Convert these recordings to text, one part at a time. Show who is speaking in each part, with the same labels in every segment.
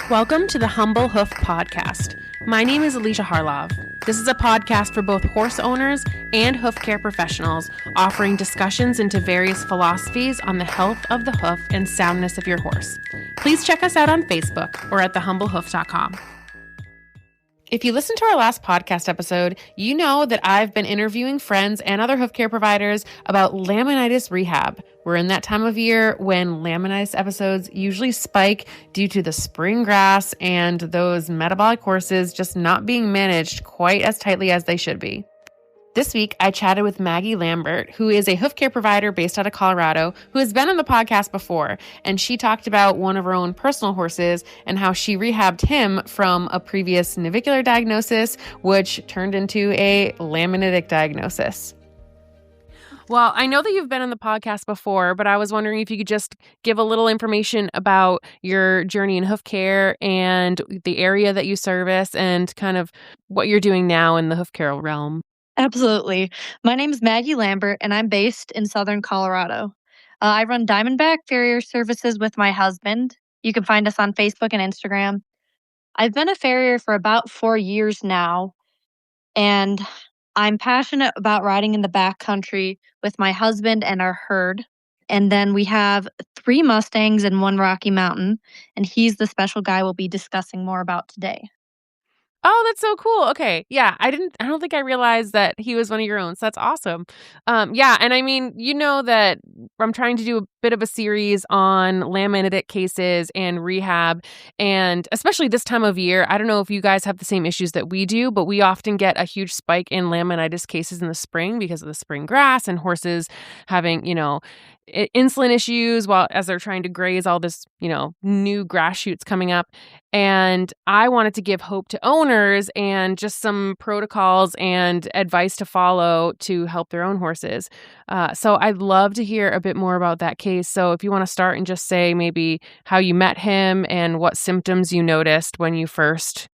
Speaker 1: Welcome to the Humble Hoof podcast. My name is Alicia Harlov. This is a podcast for both horse owners and hoof care professionals, offering discussions into various philosophies on the health of the hoof and soundness of your horse. Please check us out on Facebook or at thehumblehoof.com. If you listened to our last podcast episode, you know that I've been interviewing friends and other hoof care providers about laminitis rehab. We're in that time of year when laminitis episodes usually spike due to the spring grass and those metabolic horses just not being managed quite as tightly as they should be. This week, I chatted with Maggie Lambert, who is a hoof care provider based out of Colorado, who has been on the podcast before, and she talked about one of her own personal horses and how she rehabbed him from a previous navicular diagnosis, which turned into a laminitic diagnosis. Well, I know that you've been on the podcast before, but I was wondering if you could just give a little information about your journey in hoof care and the area that you service and kind of what you're doing now in the hoof care realm.
Speaker 2: Absolutely. My name is Maggie Lambert, and I'm based in Southern Colorado. I run Diamondback Farrier Services with my husband. You can find us on Facebook and Instagram. I've been a farrier for about 4 years now, and I'm passionate about riding in the backcountry with my husband and our herd. And then we have 3 Mustangs and 1 Rocky Mountain, and he's the special guy we'll be discussing more about today.
Speaker 1: Oh, that's so cool. Okay. Yeah. I don't think I realized that he was one of your own. So that's awesome. Yeah. And I mean, you know that I'm trying to do a bit of a series on laminitic cases and rehab. And especially this time of year, I don't know if you guys have the same issues that we do, but we often get a huge spike in laminitis cases in the spring because of the spring grass and horses having, insulin issues as they're trying to graze all this, new grass shoots coming up. And I wanted to give hope to owners and just some protocols and advice to follow to help their own horses. So I'd love to hear a bit more about that case. So if you want to start and just say maybe how you met him and what symptoms you noticed when you first,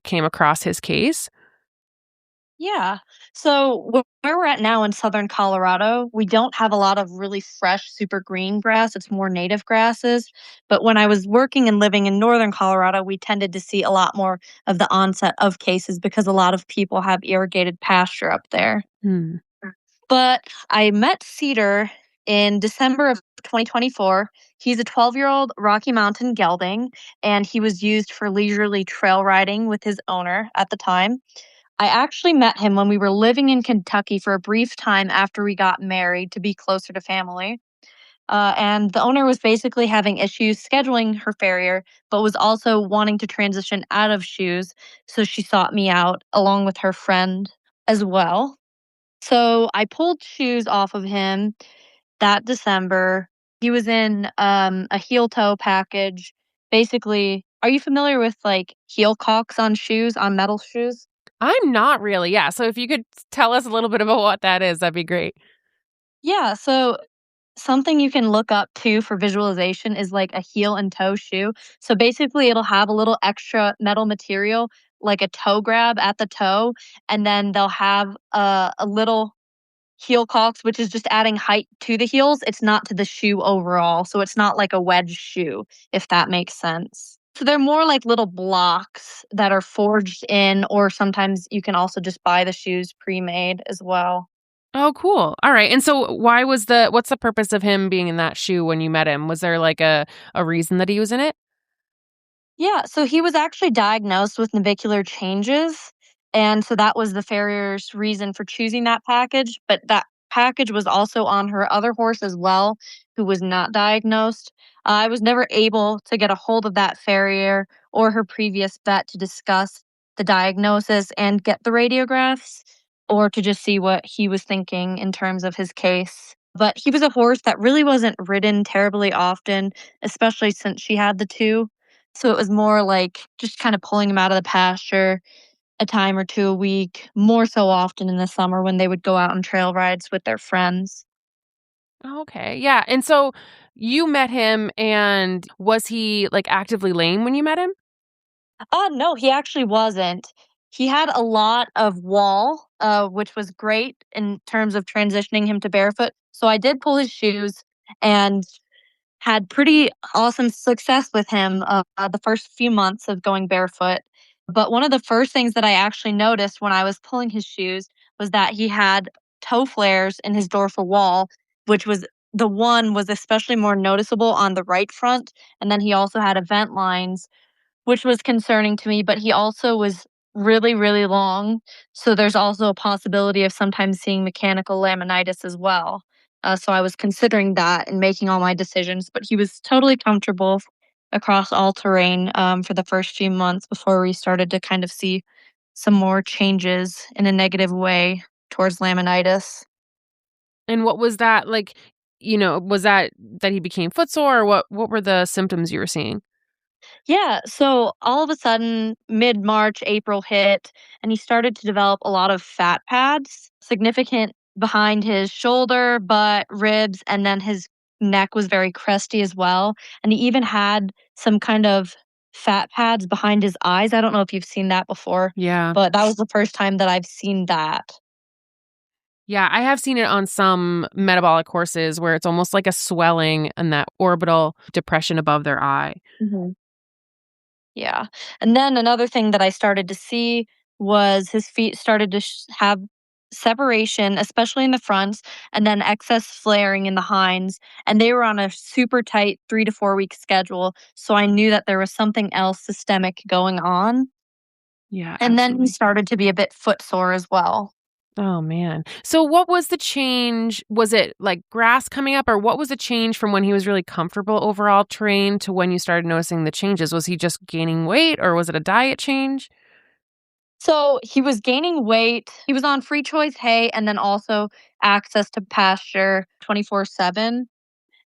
Speaker 1: came across his case.
Speaker 2: Yeah. So where we're at now in Southern Colorado, we don't have a lot of really fresh, super green grass. It's more native grasses. But when I was working and living in Northern Colorado, we tended to see a lot more of the onset of cases because a lot of people have irrigated pasture up there. But I met Cedar in December of 2024. He's a 12-year-old Rocky Mountain gelding, and he was used for leisurely trail riding with his owner at the time. I actually met him when we were living in Kentucky for a brief time after we got married to be closer to family. And the owner was basically having issues scheduling her farrier, but was also wanting to transition out of shoes. So she sought me out along with her friend as well. So I pulled shoes off of him that December. He was in a heel toe package. Basically, are you familiar with like heel caulks on shoes, on metal shoes?
Speaker 1: I'm not really. Yeah. So if you could tell us a little bit about what that is, that'd be great.
Speaker 2: Yeah, so something you can look up too for visualization is like a heel and toe shoe. So basically, it'll have a little extra metal material, like a toe grab at the toe, and then they'll have a little heel caulks, which is just adding height to the heels. It's not to the shoe overall. So it's not like a wedge shoe, if that makes sense. So they're more like little blocks that are forged in, or sometimes you can also just buy the shoes pre-made as well.
Speaker 1: Oh, cool. All right. And so what's the purpose of him being in that shoe when you met him? Was there like a reason that he was in it?
Speaker 2: Yeah, so he was actually diagnosed with navicular changes. And so that was the farrier's reason for choosing that package. But that package was also on her other horse as well, who was not diagnosed. I was never able to get a hold of that farrier or her previous vet to discuss the diagnosis and get the radiographs or to just see what he was thinking in terms of his case. But he was a horse that really wasn't ridden terribly often, especially since she had the 2. So it was more like just kind of pulling him out of the pasture a time or 2 a week, more so often in the summer when they would go out on trail rides with their friends.
Speaker 1: Okay. Yeah. And so you met him, and was he like actively lame when you met him?
Speaker 2: No, he actually wasn't. He had a lot of wall, which was great in terms of transitioning him to barefoot. So I did pull his shoes and had pretty awesome success with him the first few months of going barefoot. But one of the first things that I actually noticed when I was pulling his shoes was that he had toe flares in his dorsal wall, which was the one was especially more noticeable on the right front. And then he also had event lines, which was concerning to me, but he also was really, really long. So there's also a possibility of sometimes seeing mechanical laminitis as well. So I was considering that and making all my decisions, but he was totally comfortable across all terrain for the first few months before we started to kind of see some more changes in a negative way towards laminitis.
Speaker 1: And what was that like, was that he became footsore, or what were the symptoms you were seeing?
Speaker 2: Yeah, so all of a sudden, mid March, April hit, and he started to develop a lot of fat pads, significant behind his shoulder, butt, ribs, and then his neck was very crusty as well. And he even had some kind of fat pads behind his eyes. I don't know if you've seen that before,
Speaker 1: Yeah.
Speaker 2: but that was the first time that I've seen that.
Speaker 1: Yeah, I have seen it on some metabolic horses where it's almost like a swelling and that orbital depression above their eye.
Speaker 2: Yeah. And then another thing that I started to see was his feet started to have separation, especially in the fronts, and then excess flaring in the hinds. And they were on a super tight 3 to 4 week schedule. So I knew that there was something else systemic going on.
Speaker 1: Yeah,
Speaker 2: And then he
Speaker 1: absolutely.
Speaker 2: started to be a bit footsore as well.
Speaker 1: Oh, man. So what was the change? Was it like grass coming up, or what was the change from when he was really comfortable overall terrain to when you started noticing the changes? Was he just gaining weight, or was it a diet change?
Speaker 2: So he was gaining weight. He was on free choice hay and then also access to pasture 24/7.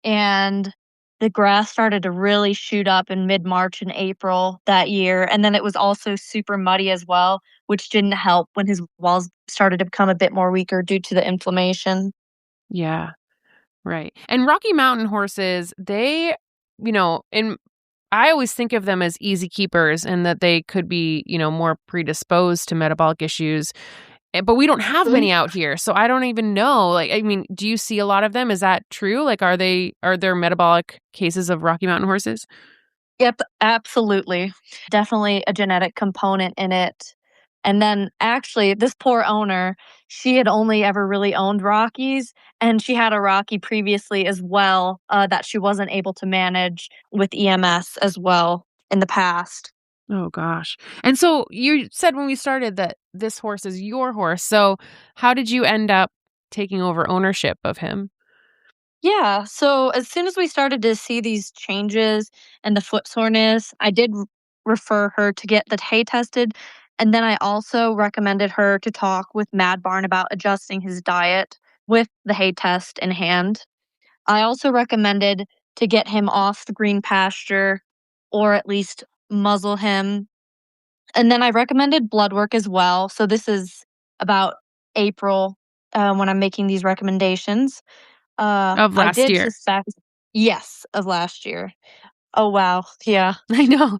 Speaker 2: And the grass started to really shoot up in mid-March and April that year, and then it was also super muddy as well, which didn't help when his walls started to become a bit more weaker due to the inflammation.
Speaker 1: Yeah, right. And Rocky Mountain horses, and I always think of them as easy keepers and that they could be, more predisposed to metabolic issues. But we don't have
Speaker 2: Mhm.
Speaker 1: many out here. So I don't even know. Like, I mean, do you see a lot of them? Is that true? Like, are there metabolic cases of Rocky Mountain horses?
Speaker 2: Yep, absolutely. Definitely a genetic component in it. And then actually, this poor owner, she had only ever really owned Rockies, and she had a Rocky previously as well that she wasn't able to manage with EMS as well in the past.
Speaker 1: Oh gosh. And so you said when we started that this horse is your horse. So how did you end up taking over ownership of him?
Speaker 2: Yeah. So as soon as we started to see these changes and the foot soreness, I did refer her to get the hay tested. And then I also recommended her to talk with Mad Barn about adjusting his diet with the hay test in hand. I also recommended to get him off the green pasture or at least muzzle him. And then I recommended blood work as well. So this is about April when I'm making these recommendations.
Speaker 1: Of
Speaker 2: I
Speaker 1: last
Speaker 2: did
Speaker 1: year.
Speaker 2: suspect yes, of last year. Oh, wow, yeah.
Speaker 1: I know.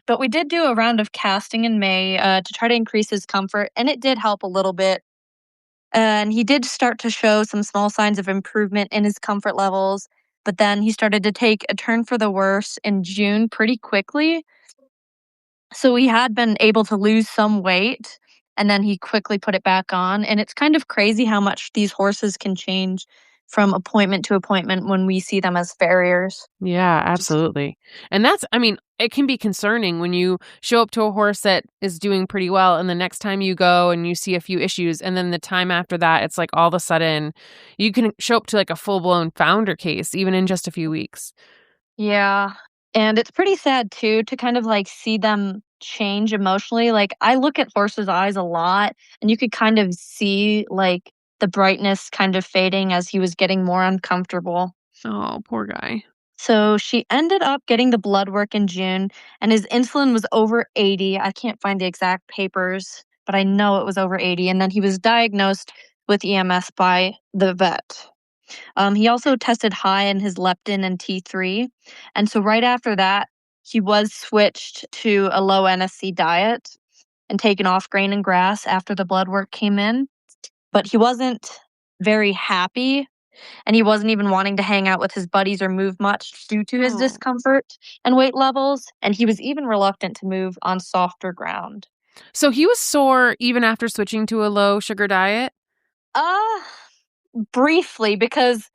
Speaker 2: But we did do a round of casting in May, to try to increase his comfort, and it did help a little bit. And he did start to show some small signs of improvement in his comfort levels, but then he started to take a turn for the worse in June pretty quickly. So he had been able to lose some weight, and then he quickly put it back on, and it's kind of crazy how much these horses can change from appointment to appointment when we see them as farriers.
Speaker 1: Yeah, absolutely. And I mean, it can be concerning when you show up to a horse that is doing pretty well, and the next time you go and you see a few issues, and then the time after that, it's like all of a sudden you can show up to like a full blown founder case, even in just a few weeks.
Speaker 2: Yeah, and it's pretty sad too to kind of, like, see them change emotionally. Like, I look at horses' eyes a lot, and you could kind of see, like, the brightness kind of fading as he was getting more uncomfortable.
Speaker 1: Oh, poor guy.
Speaker 2: So she ended up getting the blood work in June, and his insulin was over 80. I can't find the exact papers, but I know it was over 80. And then he was diagnosed with EMS by the vet. He also tested high in his leptin and T3. And so right after that, he was switched to a low NSC diet and taken off grain and grass after the blood work came in. But he wasn't very happy. and he wasn't even wanting to hang out with his buddies or move much due to his
Speaker 1: Oh.
Speaker 2: discomfort and weight levels, and he was even reluctant to move on softer ground.
Speaker 1: So he was sore even after switching to a low sugar diet?
Speaker 2: Uh, Briefly, because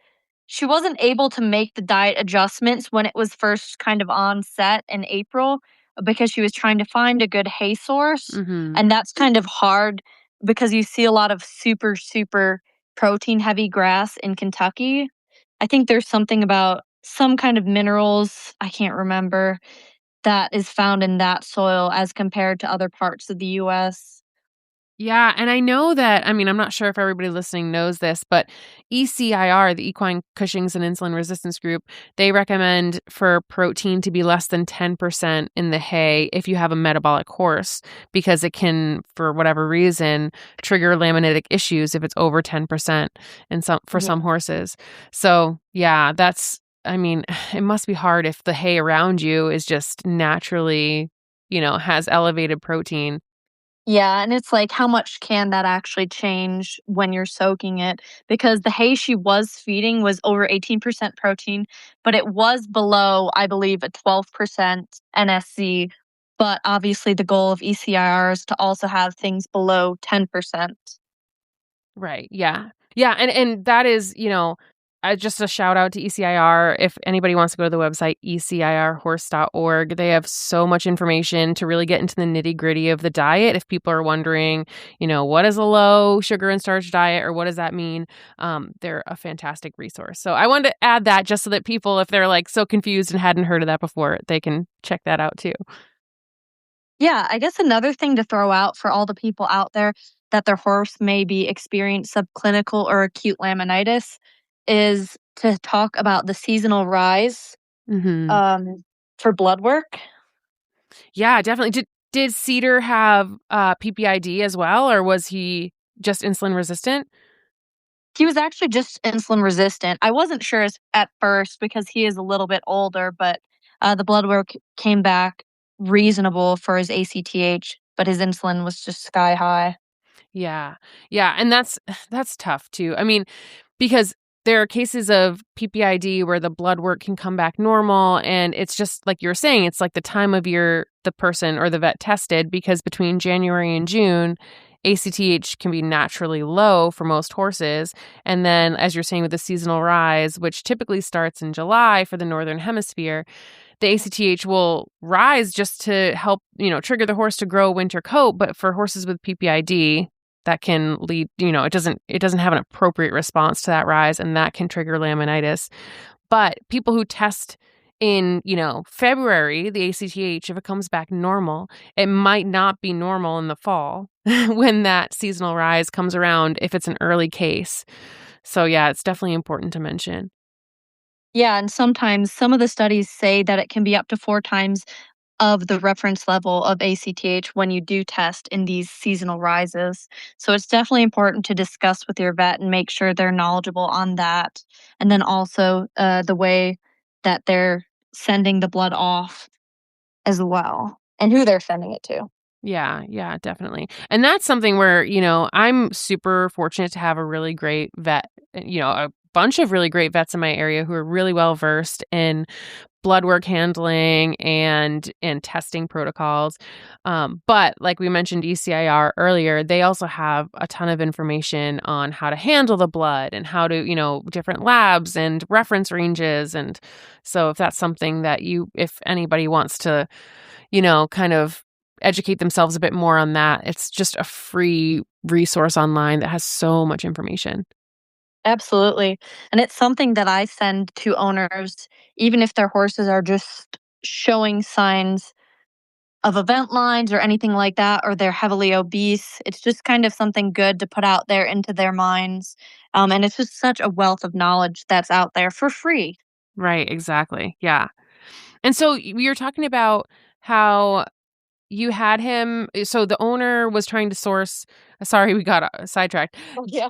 Speaker 2: she wasn't able to make the diet adjustments when it was first kind of on set in April because she was trying to find a good hay source.
Speaker 1: Mhm.
Speaker 2: And that's kind of hard because you see a lot of super, super protein heavy grass in Kentucky. I think there's something about some kind of minerals, I can't remember, that is found in that soil as compared to other parts of the US.
Speaker 1: Yeah, and I know that I'm not sure if everybody listening knows this, but ECIR, the Equine Cushing's and Insulin Resistance Group, they recommend for protein to be less than 10% in the hay if you have a metabolic horse, because it can, for whatever reason, trigger laminitic issues if it's over 10% for
Speaker 2: Yeah.
Speaker 1: some horses. So, yeah, it must be hard if the hay around you is just naturally, has elevated protein.
Speaker 2: Yeah, and it's like, how much can that actually change when you're soaking it? Because the hay she was feeding was over 18% protein, but it was below, I believe, a 12% NSC. But obviously, the goal of ECIR is to also have things below 10%.
Speaker 1: Right. Yeah. Yeah. And that is, just a shout out to ECIR. If anybody wants to go to the website, ecirhorse.org, they have so much information to really get into the nitty gritty of the diet. If people are wondering, what is a low sugar and starch diet or what does that mean? They're a fantastic resource. So I wanted to add that just so that people, if they're like so confused and hadn't heard of that before, they can check that out too.
Speaker 2: Yeah, I guess another thing to throw out for all the people out there that their horse may be experiencing subclinical or acute laminitis is to talk about the seasonal rise
Speaker 1: Hmm.
Speaker 2: um, for blood work.
Speaker 1: Yeah, definitely. Did Cedar have PPID as well, or was he just insulin resistant?
Speaker 2: He was actually just insulin resistant. I wasn't sure at first because he is a little bit older, but the blood work came back reasonable for his ACTH, but his insulin was just sky high.
Speaker 1: Yeah. Yeah, and that's tough too. Because there are cases of PPID where the blood work can come back normal, and it's just like you were saying, it's like the time of year the person or the vet tested, because between January and June, ACTH can be naturally low for most horses. And then, as you're saying, with the seasonal rise, which typically starts in July for the Northern Hemisphere, the ACTH will rise just to help, trigger the horse to grow a winter coat. But for horses with PPID, that can lead, it doesn't have an appropriate response to that rise, and that can trigger laminitis. But people who test in, February, the ACTH, if it comes back normal, it might not be normal in the fall when that seasonal rise comes around if it's an early case. So yeah, it's definitely important to mention.
Speaker 2: Yeah, and sometimes some of the studies say that it can be up to 4 times of the reference level of ACTH when you do test in these seasonal rises. So it's definitely important to discuss with your vet and make sure they're knowledgeable on that. And then also the way that they're sending the blood off as well and who they're sending it to.
Speaker 1: Yeah, yeah, definitely. And that's something where, I'm super fortunate to have a really great vet, a bunch of really great vets in my area who are really well versed in blood work handling and testing protocols. But like we mentioned ECIR earlier, they also have a ton of information on how to handle the blood and how to, different labs and reference ranges. And so if that's something that if anybody wants to, kind of educate themselves a bit more on that, it's just a free resource online that has so much information.
Speaker 2: Absolutely. And it's something that I send to owners, even if their horses are just showing signs of event lines or anything like that, or they're heavily obese. It's just kind of something good to put out there into their minds. And it's just such a wealth of knowledge that's out there for free.
Speaker 1: Right, exactly. Yeah. And so we were talking about how you had him, so the owner was trying to source, sorry, we got sidetracked.
Speaker 2: Oh, yeah.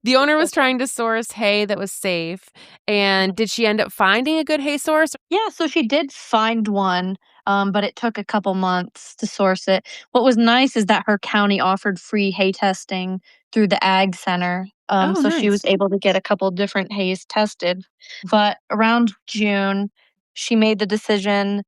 Speaker 1: The owner was
Speaker 2: Okay.
Speaker 1: trying to source hay that was safe. And did she end up finding a good hay source?
Speaker 2: Yeah, so she did find one, but it took a couple months to source it. What was nice is that her county offered free hay testing through the ag center.
Speaker 1: Oh,
Speaker 2: So she was
Speaker 1: nice.
Speaker 2: able to get a couple different hays tested. But around June, she made the decision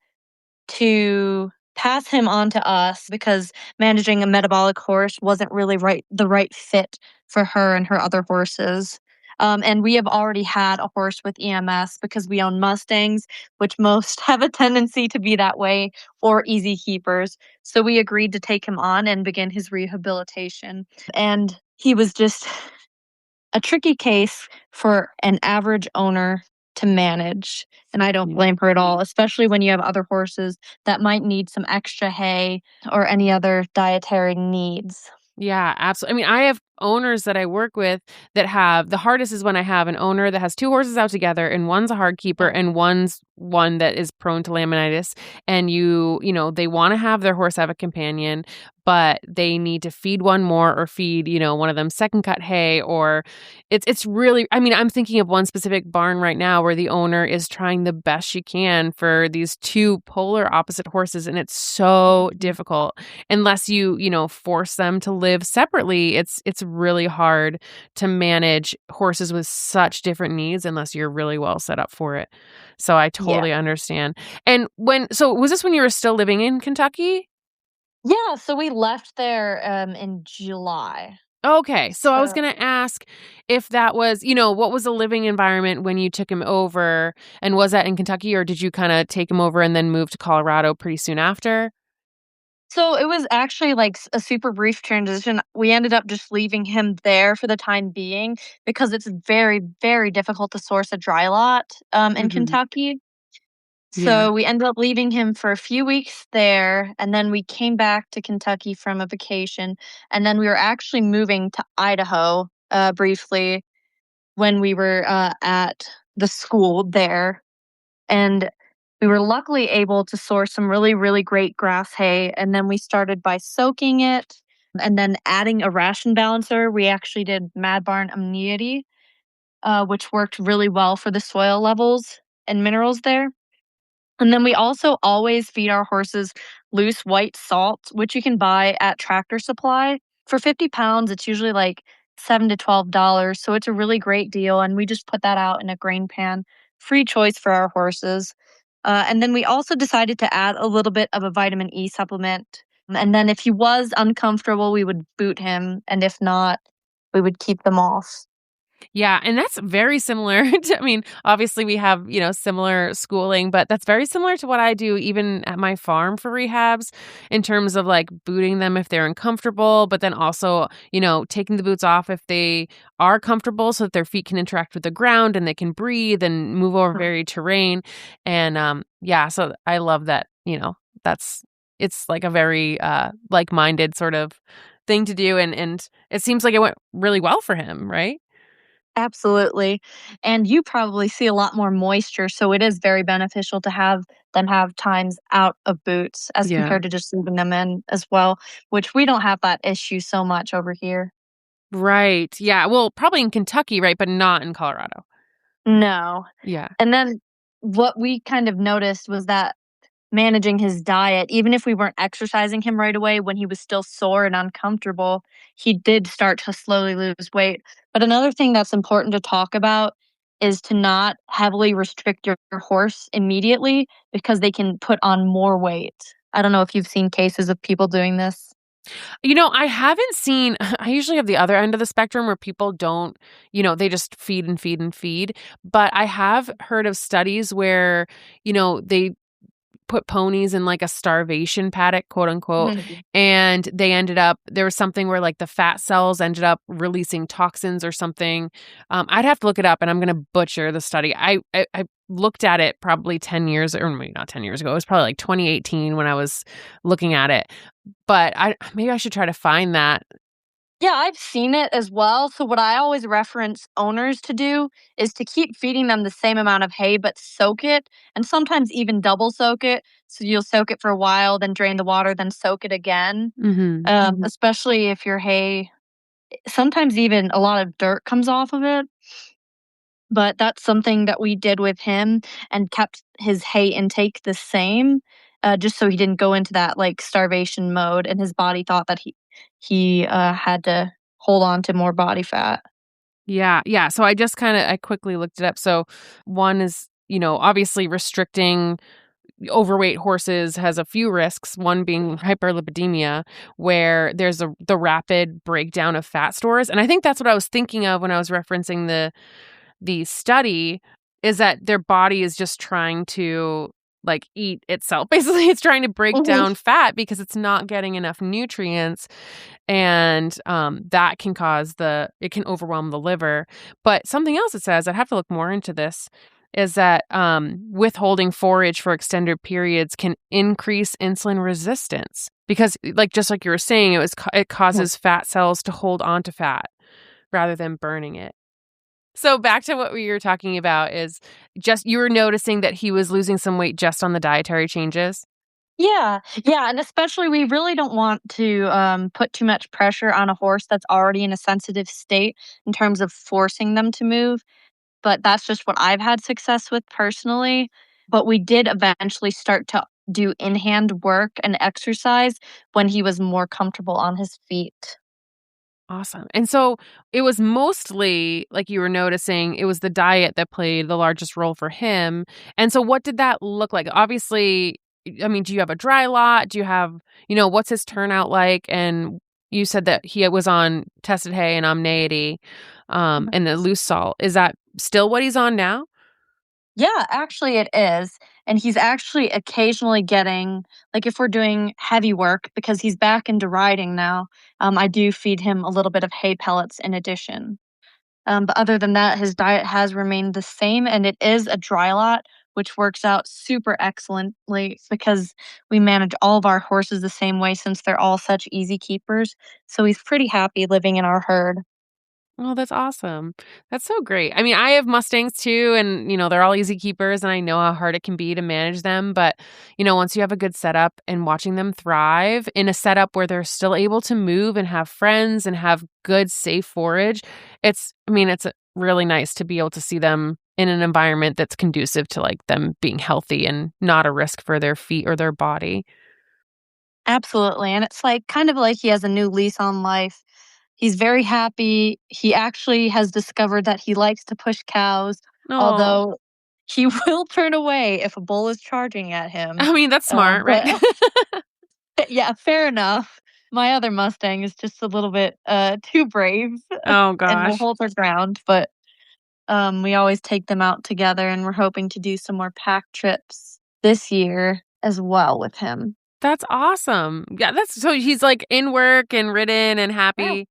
Speaker 2: to pass him on to us because managing a metabolic horse wasn't really the right fit for her and her other horses. And we have already had a horse with EMS because we own Mustangs, which most have a tendency to be that way, or easy keepers. So we agreed to take him on and begin his rehabilitation. And he was just a tricky case for an average owner to manage. And I don't
Speaker 1: Yeah.
Speaker 2: blame her at all, especially when you have other horses that might need some extra hay or any other dietary needs.
Speaker 1: Yeah, absolutely. I mean, I have owners that I work with that have the hardest is when I have an owner that has two horses out together and one's a hard keeper
Speaker 2: Yeah.
Speaker 1: and one's one that is prone to laminitis. And they want to have their horse have a companion, but they need to feed one more or feed, one of them second cut hay or it's really, I'm thinking of one specific barn right now where the owner is trying the best she can for these two polar opposite horses. And it's so difficult unless you force them to live separately. It's really hard to manage horses with such different needs unless you're really well set up for it. So I
Speaker 2: Yeah.
Speaker 1: totally understand. And so was this when you were still living in Kentucky?
Speaker 2: Yeah, so we left there in July.
Speaker 1: Okay. So I was
Speaker 2: So
Speaker 1: going to ask if that was, what was the living environment when you took him over? And was that in Kentucky or did you kind of take him over and then move to Colorado pretty soon after?
Speaker 2: so it was actually like a super brief transition. We ended up just leaving him there for the time being because it's very, very difficult to source a dry lot in
Speaker 1: Mhm.
Speaker 2: Kentucky.
Speaker 1: Yeah.
Speaker 2: So we ended up leaving him for a few weeks there, and then we came back to Kentucky from a vacation, and then we were actually moving to Idaho briefly when we were at the school there, and we were luckily able to source some really, really great grass hay, and then we started by soaking it and then adding a ration balancer. We actually did Mad Barn Immunity, which worked really well for the soil levels and minerals there. And then we also always feed our horses loose white salt, which you can buy at Tractor Supply. For 50 pounds, it's usually like $7 to $12. So it's a really great deal. And we just put that out in a grain pan, free choice for our horses. And then we also decided to add a little bit of a vitamin E supplement. And then if he was uncomfortable, we would boot him. And if not, we would keep them off.
Speaker 1: Yeah, and that's very similar to obviously we have, similar schooling, but that's very similar to what I do even at my farm for rehabs in terms of like booting them if they're uncomfortable, but then also, taking the boots off if they are comfortable so that their feet can interact with the ground and they can breathe and move over varied terrain. And yeah, so I love that, that's it's like a very like-minded sort of thing to do and it seems like it went really well for him, right?
Speaker 2: Absolutely. And you probably see a lot more moisture, so it is very beneficial to have them have times out of boots as
Speaker 1: Yeah.
Speaker 2: compared to just leaving them in as well, which we don't have that issue so much over here.
Speaker 1: Right. Yeah. Well, probably in Kentucky, right? But not in Colorado.
Speaker 2: No.
Speaker 1: Yeah.
Speaker 2: And then what we kind of noticed was that managing his diet, even if we weren't exercising him right away when he was still sore and uncomfortable, he did start to slowly lose weight. But another thing that's important to talk about is to not heavily restrict your horse immediately because they can put on more weight. I don't know if you've seen cases of people doing this.
Speaker 1: I haven't seen, I usually have the other end of the spectrum where people don't, they just feed and feed and feed. But I have heard of studies where, they put ponies in like a starvation paddock, quote unquote.
Speaker 2: Mhm.
Speaker 1: And there was something where like the fat cells ended up releasing toxins or something. I'd have to look it up and I'm going to butcher the study. I looked at it probably 10 years, or maybe not 10 years ago. It was probably like 2018 when I was looking at it. But maybe I should try to find that.
Speaker 2: Yeah, I've seen it as well. So, what I always reference owners to do is to keep feeding them the same amount of hay, but soak it and sometimes even double soak it. So, you'll soak it for a while, then drain the water, then soak it again.
Speaker 1: Mm-hmm.
Speaker 2: Especially if your hay, sometimes even a lot of dirt comes off of it. But that's something that we did with him and kept his hay intake the same, just so he didn't go into that like starvation mode, and his body thought that he had to hold on to more body fat.
Speaker 1: Yeah, yeah. So I quickly looked it up. So one is, obviously restricting overweight horses has a few risks, one being hyperlipidemia, where there's the rapid breakdown of fat stores. And I think that's what I was thinking of when I was referencing the study, is that their body is just trying to like eat itself. Basically, it's trying to break
Speaker 2: Mhm.
Speaker 1: down fat because it's not getting enough nutrients, and that can it can overwhelm the liver. But something else it says, I'd have to look more into this, is that withholding forage for extended periods can increase insulin resistance because, like, just like you were saying, it causes fat cells to hold on to fat rather than burning it. So back to what we were talking about is just you were noticing that he was losing some weight just on the dietary changes.
Speaker 2: Yeah, yeah, and especially we really don't want to put too much pressure on a horse that's already in a sensitive state in terms of forcing them to move. But that's just what I've had success with personally. But we did eventually start to do in hand work and exercise when he was more comfortable on his feet.
Speaker 1: Awesome. And so it was mostly like you were noticing it was the diet that played the largest role for him. And so what did that look like? Obviously, I mean, do you have a dry lot? Do you have, what's his turnout like? And you said that he was on tested hay and omniety, and the loose salt. Is that still what he's on now?
Speaker 2: Yeah, actually it is. And he's actually occasionally getting, like, if we're doing heavy work, because he's back into riding now, I do feed him a little bit of hay pellets in addition. But other than that, his diet has remained the same, and it is a dry lot, which works out super excellently because we manage all of our horses the same way since they're all such easy keepers. So he's pretty happy living in our herd.
Speaker 1: Oh, that's awesome. That's so great. I mean, I have Mustangs too, and they're all easy keepers, and I know how hard it can be to manage them. But, once you have a good setup and watching them thrive in a setup where they're still able to move and have friends and have good, safe forage, it's really nice to be able to see them in an environment that's conducive to like them being healthy and not a risk for their feet or their body.
Speaker 2: Absolutely. And it's like kind of like he has a new lease on life. He's very happy. He actually has discovered that he likes to push cows,
Speaker 1: Oh,
Speaker 2: although he will turn away if a bull is charging at him.
Speaker 1: I mean, that's smart, right?
Speaker 2: But yeah, fair enough. My other Mustang is just a little bit too brave
Speaker 1: Oh,
Speaker 2: and will
Speaker 1: gosh.
Speaker 2: hold her ground, but we always take them out together and we're hoping to do some more pack trips this year as well with him.
Speaker 1: That's awesome. Yeah, that's so he's like in work and ridden and
Speaker 2: Yeah.
Speaker 1: happy.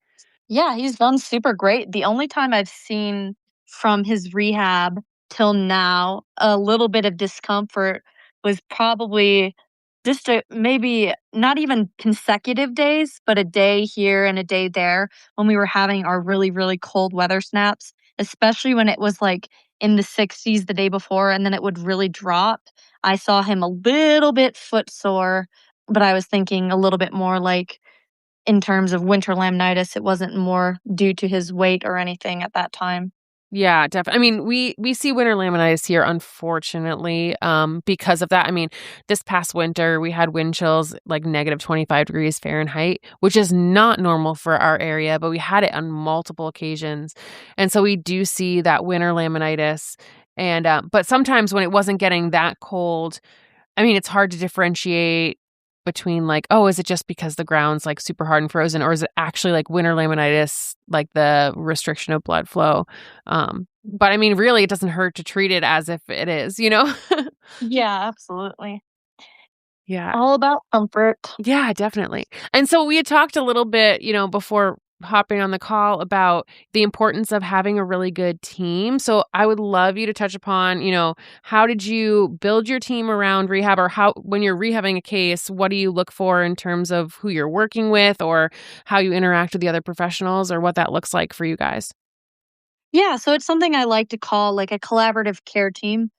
Speaker 2: Yeah, he's done super great. The only time I've seen from his rehab till now a little bit of discomfort was probably just maybe not even consecutive days, but a day here and a day there when we were having our really, really cold weather snaps, especially when it was like in the 60s the day before and then it would really drop. I saw him a little bit footsore, but I was thinking a little bit more like in terms of winter laminitis, it wasn't more due to his weight or anything at that time.
Speaker 1: Yeah, definitely. I mean, we see winter laminitis here, unfortunately, because of that. I mean, this past winter we had wind chills like negative 25 degrees Fahrenheit, which is not normal for our area, but we had it on multiple occasions, and so we do see that winter laminitis. And but sometimes when it wasn't getting that cold, I mean, it's hard to differentiate between like, oh, is it just because the ground's like super hard and frozen, or is it actually like winter laminitis, like the restriction of blood flow? But I mean, really, it doesn't hurt to treat it as if it is.
Speaker 2: Yeah, absolutely.
Speaker 1: Yeah.
Speaker 2: All about comfort.
Speaker 1: Yeah, definitely. And so we had talked a little bit, before hopping on the call about the importance of having a really good team. So I would love you to touch upon, how did you build your team around rehab, or how, when you're rehabbing a case, what do you look for in terms of who you're working with or how you interact with the other professionals or what that looks like for you guys?
Speaker 2: Yeah, so it's something I like to call like a collaborative care team,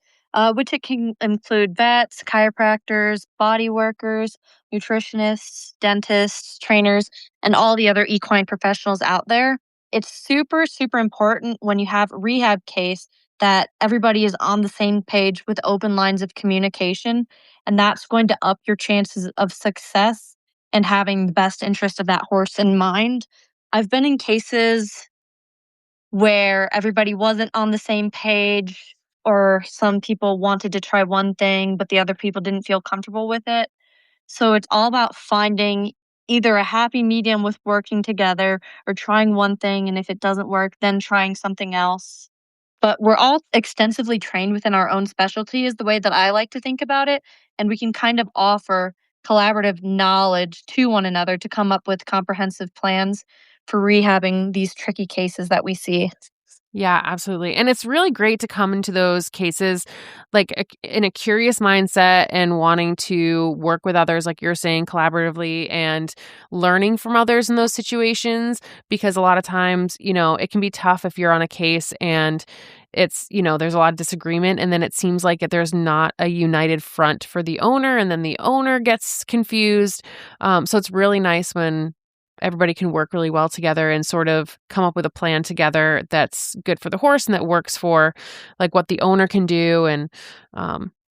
Speaker 2: which it can include vets, chiropractors, body workers, nutritionists, dentists, trainers, and all the other equine professionals out there. It's super, super important when you have a rehab case that everybody is on the same page with open lines of communication. And that's going to up your chances of success and having the best interest of that horse in mind. I've been in cases where everybody wasn't on the same page, or some people wanted to try one thing, but the other people didn't feel comfortable with it. So it's all about finding either a happy medium with working together or trying one thing. And if it doesn't work, then trying something else. But we're all extensively trained within our own specialty, is the way that I like to think about it. And we can kind of offer collaborative knowledge to one another to come up with comprehensive plans for rehabbing these tricky cases that we see.
Speaker 1: Yeah, absolutely. And it's really great to come into those cases like in a curious mindset and wanting to work with others, like you're saying, collaboratively and learning from others in those situations. Because a lot of times, it can be tough if you're on a case and there's a lot of disagreement. And then it seems like there's not a united front for the owner. And then the owner gets confused. So it's really nice when everybody can work really well together and sort of come up with a plan together that's good for the horse and that works for like what the owner can do. And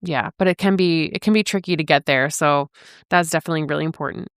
Speaker 1: yeah, but it can be tricky to get there. So that's definitely really important.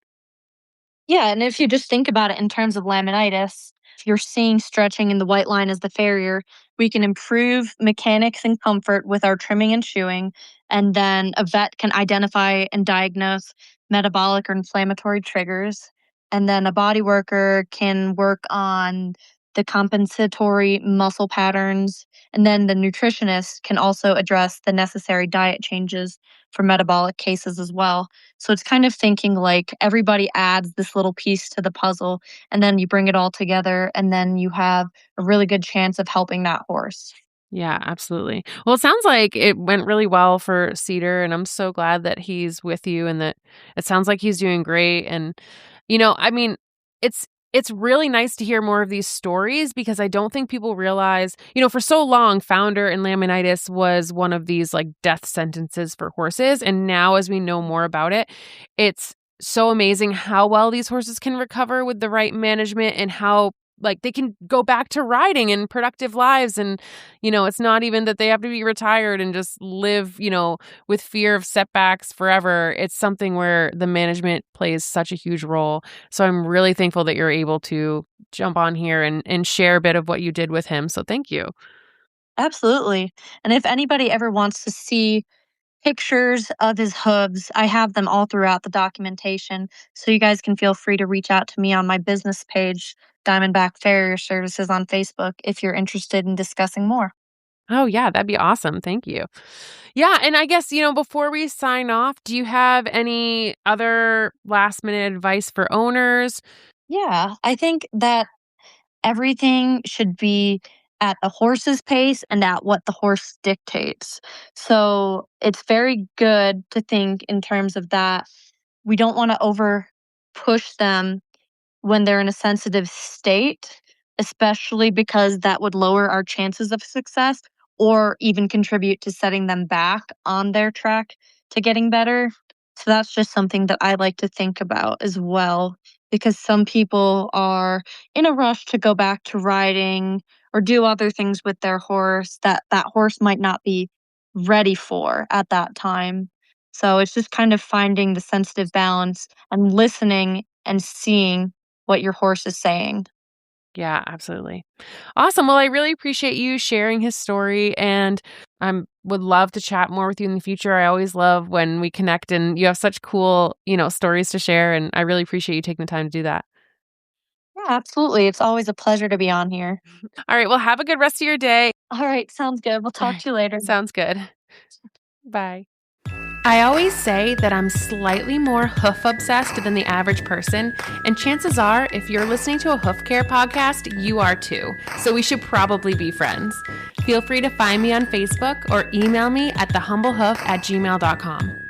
Speaker 2: Yeah, and if you just think about it in terms of laminitis, if you're seeing stretching in the white line as the farrier, we can improve mechanics and comfort with our trimming and shoeing. And then a vet can identify and diagnose metabolic or inflammatory triggers. And then a body worker can work on the compensatory muscle patterns. And then the nutritionist can also address the necessary diet changes for metabolic cases as well. So it's kind of thinking like everybody adds this little piece to the puzzle, and then you bring it all together, and then you have a really good chance of helping that horse.
Speaker 1: Yeah, absolutely. Well, it sounds like it went really well for Cedar, and I'm so glad that he's with you and that it sounds like he's doing great. And, I mean, it's really nice to hear more of these stories because I don't think people realize, for so long, founder and laminitis was one of these like death sentences for horses. And now as we know more about it, it's so amazing how well these horses can recover with the right management and how like they can go back to riding and productive lives. And, it's not even that they have to be retired and just live, with fear of setbacks forever. It's something where the management plays such a huge role. So I'm really thankful that you're able to jump on here and share a bit of what you did with him. So thank you.
Speaker 2: Absolutely. And if anybody ever wants to see pictures of his hooves, I have them all throughout the documentation. So you guys can feel free to reach out to me on my business page, Diamondback Farrier Services on Facebook, if you're interested in discussing more.
Speaker 1: Oh, yeah, that'd be awesome. Thank you. Yeah. And I guess, before we sign off, do you have any other last minute advice for owners?
Speaker 2: Yeah, I think that everything should be at the horse's pace and at what the horse dictates. So it's very good to think in terms of that. We don't want to over push them when they're in a sensitive state, especially because that would lower our chances of success or even contribute to setting them back on their track to getting better. So that's just something that I like to think about as well, because some people are in a rush to go back to riding or do other things with their horse that that horse might not be ready for at that time. So it's just kind of finding the sensitive balance and listening and seeing what your horse is saying.
Speaker 1: Yeah, absolutely. Awesome. Well, I really appreciate you sharing his story and I would love to chat more with you in the future. I always love when we connect and you have such cool, stories to share. And I really appreciate you taking the time to do that.
Speaker 2: Yeah, absolutely. It's always a pleasure to be on here.
Speaker 1: All right. Well, have a good rest of your day.
Speaker 2: All right, sounds good. We'll
Speaker 1: All
Speaker 2: talk
Speaker 1: right.
Speaker 2: to you later.
Speaker 1: Sounds good. Bye. I always say that I'm slightly more hoof obsessed than the average person, and chances are, if you're listening to a hoof care podcast, you are too. So we should probably be friends. Feel free to find me on Facebook or email me at thehumblehoof@gmail.com.